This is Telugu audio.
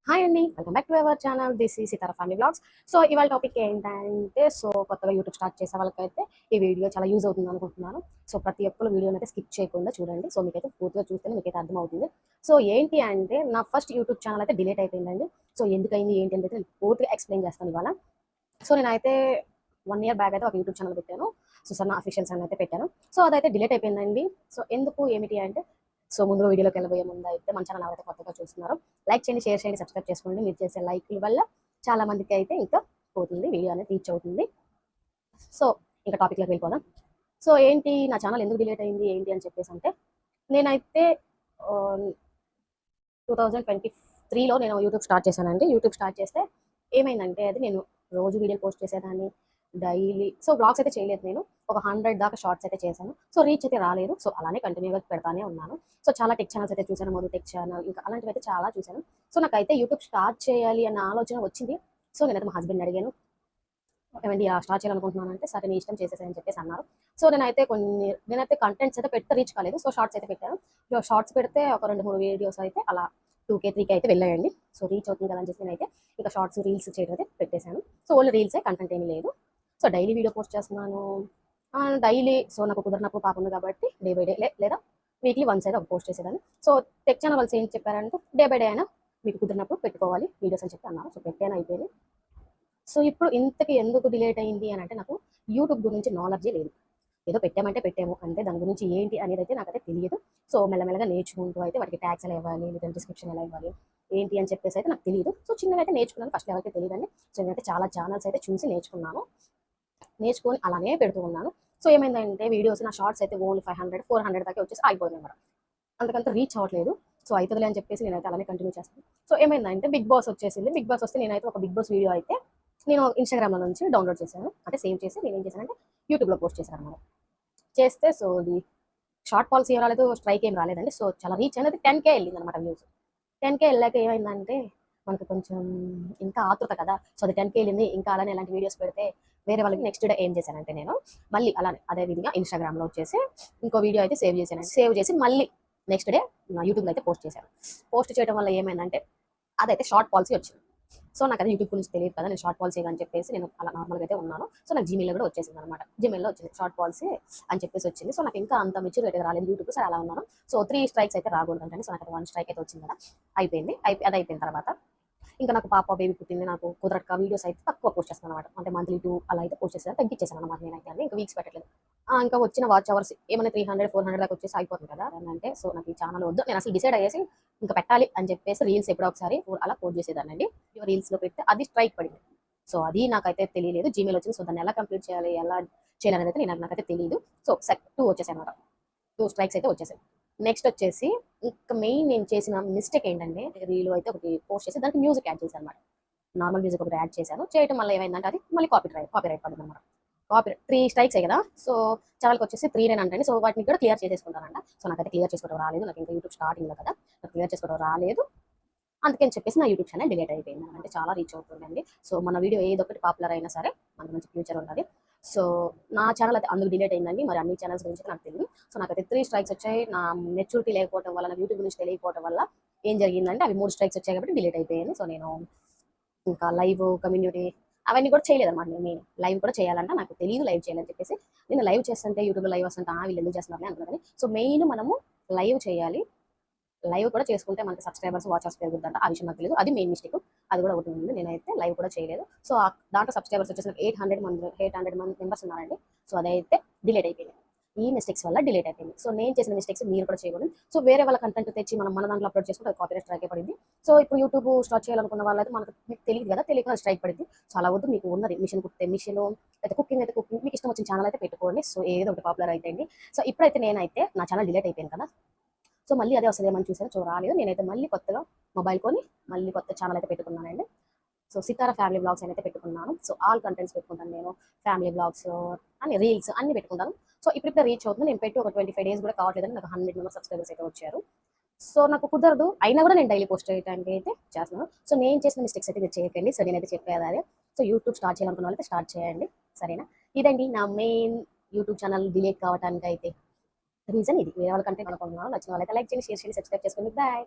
హాయ్ అండి, welcome back to our channel. This ఈ సీతారా ఫ్యామిలీ బ్లాగ్స్. సో ఇవాళ టాపిక్ ఏంటంటే, కొత్తగా యూట్యూబ్ స్టార్ట్ చేసే వాళ్ళకైతే ఈ వీడియో చాలా యూజ్ అవుతుంది అనుకుంటున్నాను. సో ప్రతి ఒక్కరు వీడియోని అయితే స్కిప్ చేయకుండా చూడండి. సో మీకైతే పూర్తిగా చూస్తేనే మీకైతే అర్థమవుతుంది. సో ఏంటి అంటే, నా ఫస్ట్ యూట్యూబ్ ఛానల్ అయితే డిలీట్ అయిపోయిందండి. సో ఎందుకైంది ఏంటి అనేది నేను పూర్తిగా ఎక్స్ప్లెయిన్ చేస్తాను ఇవాళ. సో నేనైతే 1 ఇయర్ బ్యాక్ అయితే ఒక యూట్యూబ్ ఛానల్ పెట్టాను. సుసన్న అఫీషియల్స్ అని అయితే పెట్టాను. సో అదైతే డిలీట్ అయిపోయిందండి. సో ఎందుకు ఏమిటి అంటే, సో ముందు వీడియోలోకి వెళ్ళబోయే ముందు అయితే మన ఛానల్ ఎవరైతే కొత్తగా చూస్తున్నారో లైక్ చేయండి, షేర్ చేయండి, సబ్స్క్రైబ్ చేసుకోండి. మీరు చేసే లైక్ల వల్ల చాలా మందికి అయితే ఇంకా పోతుంది, వీడియో అనేది రీచ్ అవుతుంది. సో ఇంకా టాపిక్లోకి వెళ్ళిపోదాం. సో ఏంటి నా ఛానల్ ఎందుకు డిలీట్ అయింది ఏంటి అని చెప్పేసి అంటే, నేనైతే 2023లో నేను యూట్యూబ్ స్టార్ట్ చేశానండి. యూట్యూబ్ స్టార్ట్ చేస్తే ఏమైందంటే, అది నేను రోజు వీడియో పోస్ట్ చేసేదాన్ని డైలీ. సో వ్లాగ్స్ అయితే చేయలేదు, నేను ఒక 100 దాకా షార్ట్స్ అయితే చేశాను. సో రీచ్ అయితే రాలేదు. సో అలానే కంటిన్యూగా పెడతానే ఉన్నాను. సో చాలా టెక్ ఛానల్స్ అయితే చూశాను, మధు టెక్ ఛానల్, ఇంకా అలాంటివి అయితే చాలా చూశాను. సో నాకైతే యూట్యూబ్ స్టార్ట్ చేయాలి అన్న ఆలోచన వచ్చింది. సో నేనైతే మా హస్బెండ్ అడిగాను, ఏమండి స్టార్ట్ చేయాలనుకుంటున్నాను అంటే, సరే నీ ఇష్టం చేసేసాయని చెప్పేసి అన్నారు. సో నేనైతే కంటెంట్స్ అయితే పెడితే రీచ్ కాలేదు. సో షార్ట్స్ అయితే పెట్టాను. షార్ట్స్ పెడితే ఒక 2-3 వీడియోస్ అయితే అలా 2K 3K అయితే వెళ్ళాయండి. సో రీచ్ అవుతుంది కదా అని చెప్పి నేనైతే ఇంకా షార్ట్స్ రీల్స్ చేయడం అయితే పెట్టేశాను. సో ఓన్లీ రీల్సే, కంటెంట్ ఏమీ లేదు. సో డైలీ వీడియో పోస్ట్ చేస్తున్నాను డైలీ. సో నాకు కుదిరినప్పుడు పాప ఉంది కాబట్టి డే బై డే లేదా వీక్లీ వన్స్ అయితే ఒక పోస్ట్ చేసేదాన్ని. సో టెక్ ఛానల్ వాళ్ళు ఏం చెప్పారంటే, డే బై డే అయినా మీకు కుదిరినప్పుడు పెట్టుకోవాలి వీడియోస్ అని చెప్పి అన్నారు. సో పెట్టాను, అయిపోయింది. సో ఇప్పుడు ఇంతకి ఎందుకు డిలేట్ అయింది అని అంటే, నాకు యూట్యూబ్ గురించి నాలెడ్జే లేదు. ఏదో పెట్టామంటే పెట్టాము అంతే, దాని గురించి ఏంటి అనేది అయితే నాకైతే తెలియదు. సో మెల్లమెల్లగా నేర్చుకుంటూ అయితే వాటికి ట్యాగ్స్ ఎలా ఇవ్వాలి, లేదా డిస్క్రిప్షన్ ఎలా ఇవ్వాలి ఏంటి అని చెప్పేసి అయితే నాకు తెలియదు. సో చిన్నగా అయితే నేర్చుకున్నాను, ఫస్ట్ ఎవరికి తెలియదండి. సో నేనైతే చాలా ఛానల్స్ అయితే చూసి నేర్చుకొని అలానే పెడుతూ ఉన్నాను. సో ఏమైందంటే, వీడియోస్ నా షార్ట్స్ అయితే ఓన్లీ 500 400 దాకా వచ్చేసి ఆగిపోయింది అనమాట. అంతకంత రీచ్ అవ్వట్లేదు. సో అవుతుందిలే అని చెప్పేసి నేనైతే అలానే కంటిన్యూ చేస్తాను. సో ఏమైందంటే, బిగ్ బాస్ వచ్చేసింది. బిగ్ బాస్ వస్తే నేనైతే ఒక బిగ్ బాస్ వీడియో అయితే నేను ఇన్‌స్టాగ్రామ్‌లో నుంచి డౌన్‌లోడ్ చేశాను. అంటే సేవ్ చేసి నేనేం చేశానంటే యూట్యూబ్‌లో పోస్ట్ చేశాననమాట. చేస్తే సో అది షార్ట్ ఫాల్స్ ఏం రాలేదు, స్ట్రైక్ ఏం రాలేదండి. సో చాలా రీచ్ అనేది 10K వెళ్ళిందనమాట వ్యూస్. 10K వెళ్ళాక ఏమైందంటే, మనకు కొంచెం ఇంకా ఆతృత కదా. సో అది 10K వెళ్ళింది. ఇంకా అలానే ఇలాంటి వీడియోస్ పెడితే వేరే వాళ్ళకి నెక్స్ట్ డే ఏం చేశానంటే, నేను మళ్ళీ అలానే అదే విధంగా ఇన్‌స్టాగ్రామ్‌లో వచ్చేసి ఇంకో వీడియో అయితే సేవ్ చేశాను. సేవ్ చేసి మళ్ళీ నెక్స్ట్ డే యూట్యూబ్‌లో అయితే పోస్ట్ చేశాను. పోస్ట్ చేయడం వల్ల ఏమైందంటే, అదైతే షార్ట్ పాలసీ వచ్చింది. సో నాకు అది యూట్యూబ్ గురించి తెలియదు కదా, నేను షార్ట్ పాలసీ అని చెప్పేసి నేను అలా నార్మల్గా అయితే ఉన్నాను. సో నాకు జీమెయిల్ కూడా వచ్చేసింది అనమాట. జీమెయిల్లో వచ్చింది షార్ట్ పాలసీ అని చెప్పేసి వచ్చింది. సో నాకు ఇంకా అంత మెచ్యూరిటీ రాలేదు యూట్యూబ్. సరే అలా ఉన్నాను. సో 3 స్ట్రైక్స్ అయితే రాకూడదు అంటే, సో నాకు 1 స్ట్రైక్ అయితే వచ్చింది కదా, అయిపోయింది. అది అయిపోయిన తర్వాత ఇంకా నాకు పాప బేబీ పుట్టింది. నాకు కుదరక వీడియోస్ అయితే తక్కువ పోస్ట్ చేస్తాను అనమాట. అంటే మంత్లీ 2 అలా అయితే పోస్ట్ చేస్తాను, తగ్గించేసాను అనమాట నేనైతే. అని ఇంకా వీక్స్ పెట్టట్లేదు. ఇంకా వచ్చిన వాచ్ అవర్స్ ఏమైనా 300 400 దాకా వచ్చేసి అయిపోతుంది కదా అంటే, సో నాకు ఈ ఛానల్ వద్దు, నేను అసలు డిసైడ్ అయ్యేసి ఇంకా పెట్టాలి అని చెప్పేసి రీల్స్ ఎప్పుడో ఒకసారి అలా పోస్ట్ చేసేదానండి. రీల్స్లో పెడితే అది స్ట్రైక్ పడింది. సో అది నాకైతే తెలియలేదు. జీమెయిల్ వచ్చింది. సో దాన్ని ఎలా కంప్లీట్ చేయాలి, ఎలా చేయాలనేది అయితే నాకైతే తెలియదు. సో సెట్ 2 వచ్చేసాయి అనమాట. 2 స్ట్రైక్స్ అయితే వచ్చేసాయి. నెక్స్ట్ వచ్చేసి ఇంకా మెయిన్ నేను చేసిన మిస్టేక్ ఏంటంటే, రీల్ అయితే ఒకటి పోస్ట్ చేసి దానికి మ్యూజిక్ యాడ్ చేశాను అనమాట. నార్మల్ మ్యూజిక్ ఒకటి యాడ్ చేశాను. చేయడం వల్ల ఏమైందంటే, అది మళ్ళీ కాపీరైట్ పడింది అనమాట. 3 స్ట్రైక్స్ కదా. సో ఛానల్కి వచ్చేసి 3 అంటండి. సో వాటిని కూడా క్లియర్ చేసేసుకుంటానంట. సో నాకైతే క్లియర్ చేసుకోవడం రాలేదు. నాకు ఇంకా యూట్యూబ్ స్టార్టింగ్లో కదా, నాకు క్లియర్ చేసుకోవడం రాలేదు. అందుకని చెప్పేసి నా యూట్యూబ్ ఛానల్ డిలీట్ అయిపోయింది. అంటే చాలా రీచ్ అవుతుందండి. సో మన వీడియో ఏదో ఒకటి పాపులర్ అయినా సరే మనకు మంచి ఫ్యూచర్ ఉంటుంది. సో నా ఛానల్ అయితే అందుకు డిలీట్ అయిందండి. మరి అన్ని ఛానల్స్ గురించి నాకు తెలియదు. సో నాకైతే 3 స్ట్రైక్స్ వచ్చాయి. నా మెచ్యూరిటీ లేకపోవడం వల్ల, నా యూట్యూబ్ గురించి తెలియకపోవడం వల్ల ఏం జరిగిందంటే, అవి 3 స్ట్రైక్స్ వచ్చాయి కాబట్టి డిలీట్ అయిపోయింది. సో నేను ఇంకా లైవ్ కమ్యూనిటీ అవన్నీ కూడా చేయలేదన్నమాట. నేను లైవ్ కూడా చేయాలంటే నాకు తెలియదు లైవ్ చేయాలని చెప్పేసి. నేను లైవ్ చేస్తుంటే యూట్యూబ్లో లైవ్ వస్తుంటే వీళ్ళు ఎందుకు చేస్తున్నారని అనుకున్నాను. సో మెయిన్ మనము లైవ్ చేయాలి. లైవ్ కూడా చేసుకుంటే మనకి సబ్స్క్రైబర్స్ వాచర్స్ పెరుగుతుందంట. ఆ విషయం నాకు తెలియదు. అది మెయిన్ మిస్టేక్. అది కూడా ఒకటి ఉంది. నేనైతే లైవ్ కూడా చేయలేదు. సో దాంట్లో సబ్స్క్రైబర్స్ వచ్చేసి 800 మంది మెంబర్స్ ఉన్నారండి. సో అదైతే డిలీట్ అయిపోయింది. ఈ మిస్టేక్స్ వల్ల డిలీట్ అయిపోయింది. సో నేను చేసిన మిస్టేక్స్ మీరు కూడా చేయకూడదు. సో వేరే వాళ్ళ కంటెంట్ తెచ్చి మన దాంట్లో అప్లోడ్ చేసుకుంటే అది కాపీరైట్ స్ట్రైక్ పడింది. సో ఇప్పుడు యూట్యూబ్ స్టార్ట్ చేయాలనుకున్న వాళ్ళైతే మనకు మీకు తెలియదు కదా, తెలియకుండా స్ట్రైక్ పడింది. సో అలా వద్దు. మీకు ఉన్నది మిషన్ కుట్టే మిషన్ అయితే కుకింగ్ అయితే కుకింగ్, మీకు ఇష్టం వచ్చిన ఛానల్ అయితే పెట్టుకోండి. సో ఏదో ఒకటి పాపులర్ అయిపోయింది. సో ఇప్పుడైతే నేనైతే నా ఛానల్ డిలీట్ అయిపోయింది కదా. సో మళ్ళీ అదే వస్తుందేమని చూసాను. సో రాలేదు. నేనైతే మళ్ళీ కొత్తగా మొబైల్ కొని మళ్ళీ కొత్త ఛానల్ అయితే పెట్టుకున్నానండి. సో సితారా ఫ్యామిలీ బ్లాగ్స్ అయితే పెట్టుకున్నాను. సో ఆల్ కంటెంట్స్ పెట్టుకుంటాను నేను. ఫ్యామిలీ బ్లాగ్స్ అన్ని రీల్స్ అన్ని పెట్టుకుంటాను. సో ఇప్పుడు రీచ్ అవుతుంది. నేను పెట్టి ఒక 25 డేస్ కూడా కావట్లేదని నాకు 100 మెంబర్స్ సబ్స్క్రైబర్స్ అయితే వచ్చారు. సో నాకు కుదరదు, అయినా కూడా నేను డైలీ పోస్ట్ చేయడానికి అయితే చేస్తున్నాను. సో నేను చేసిన మిస్టేక్స్ అయితే మీరు చేయకండి. సో నేనైతే చెప్పేది అదే. సో యూట్యూబ్ స్టార్ట్ చేయాలనుకున్న వాళ్ళైతే స్టార్ట్ చేయండి, సరేనా? ఇదండి నా మెయిన్ యూట్యూబ్ ఛానల్ డిలీట్ కావడానికి అయితే రీజన్ ఇది. వేరే వాళ్ళ కంటెంట్ అనుకుంటున్నాను. నచ్చిన వాళ్ళైతే లైక్ చేయండి, షేర్ చేయండి, సబ్స్క్రైబ్ చేసుకోండి. బాయ్.